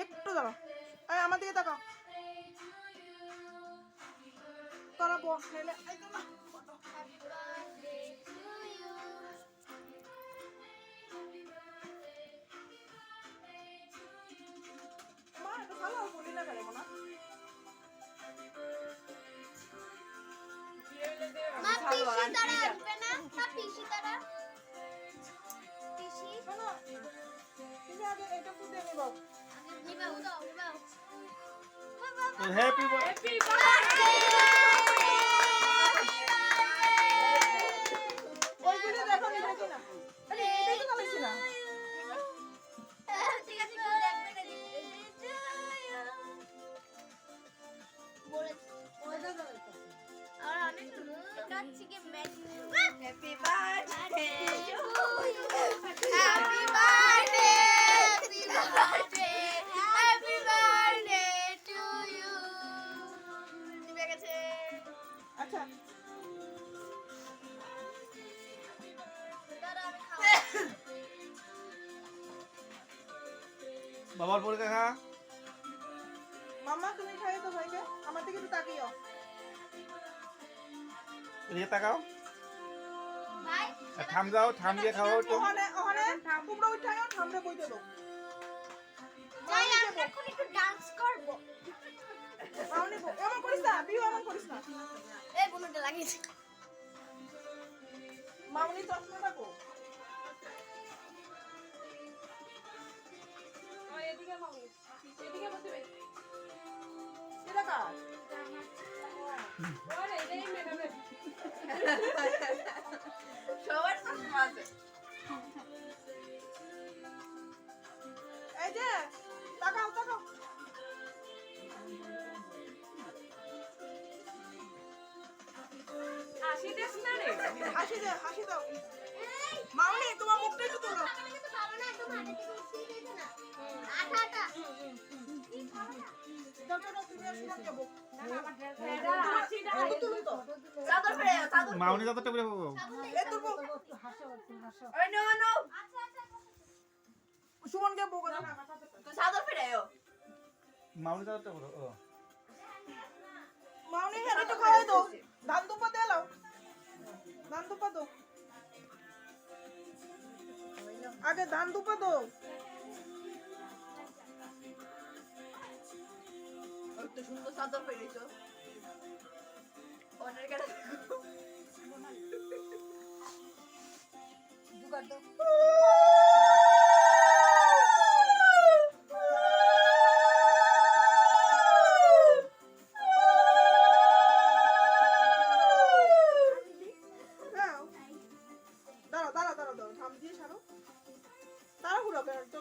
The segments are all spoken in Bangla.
একটু দাঁড়াও, আমার দিকে তাকাও। তোরা বস খেলে মা এটা ভালো বলি না কেন না মা পিসি তারা আসবে না? মা পিসি তারা পিসি শোনো তুমি আগে এটা ফুটে নিবাও নিবাও দাও নিবাও। হ্যাপি বার্থডে ওইগুলো দেখো নি দেখি না আরে এটাই তো কালেছি না ঠিক আছে কি দেখবে না বলে ওইটা দাও আর অনেক কাচ্চি কে ম্যাচ happy birthday happy birthday happy birthday happy birthday to you নিবে গেছে। আচ্ছা দাঁড়া আমি খাবো। বাবার পরে দেখা মাম্মা তুমি খাইয়ে তো ভাইকে আমার দিকে একটু তাকিও এদিকে তাকাও ভাই থাম যাও থাম দিয়ে খাও একটু ওখানে ওখানে তোমরা উঠাও ঠামরে বইতে দাও যাই আমি এখন একটু ডান্স করব। মাউনি এমন করিস না বিউ এমন করিস না এই বুনুটা লাগিয়েছে মাউনি চশমা রাখো এদিকে মাউনি এদিকে বসে বে এটা কাজ ওরে এই ম্যাডামে সবার চশমা আছে এই যে তাকাও তাকাও হাসি দেস না রে হাসি দে হাসি দাও মাউনি তোমার মুখটা একটু তোলো কিন্তু ভালো না একদম হাতে থেকে উঠিয়ে দিয়েছে না আঠা আঠা দাও দাও তুমি আর শুন যাবো এটা হাসিটা তুলুন তো চাদর ফেলে চাদর মাউনি যাতে টেবিলে পাবো এ তুলবো হাসো হাসো এই নো নো আচ্ছা আচ্ছা সুমনকে বকো না তো চাদর ফেলেও মাউনি যাতে করো ও মাউনি হেরে তো খাওয়াই দাও ধান দুপা দে লাও ধান দুপা দাও আগে ধান দুপা দাও কত সুন্দর চাদর ফেলেছো অনেক কাটা জুগাড় দাও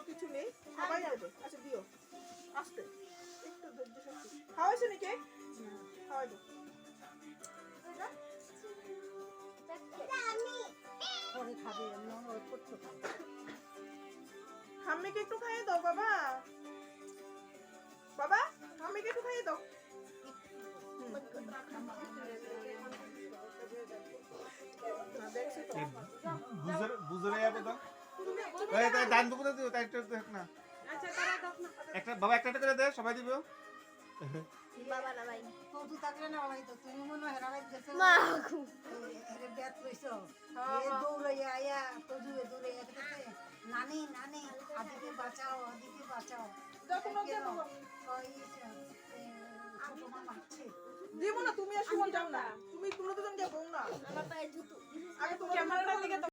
কিছু নেই সবাই যাবে আচ্ছা দিও আস্তে একটু ধৈর্য শক্তি খাওয়াইছো নাকি খাওয়াই দাও পরে খাবে মন ওই করতে খাবে হাম্মিকে একটু খাইয়ে দাও বাবা বাবা হাম্মিকে একটু খাইয়ে দাও বুঝরে যাবে তো এই তাই ডান দুপুরে দিও তাই একটু দেখ না আচ্ছা তারা দাও না একটা বাবা একটা করে দে সবাই দিবেও বাবা না ভাই তো থাকলে না ভাই তো তুমি মনে হয় হেরাই গেছো মা এর ব্যাট লইছো এ দৌড়াইয়া আয়া তো দূরে একটা নানি নানি আদিকে বাঁচাও যখন ওকে বাবা কই ছোট মামা আছে দিব না তুমি আর সুমন যাও না তুমি তোমরা দুজন যাও না আমার পায়ে জুতো আগে তোমার ক্যামেরাটার দিকে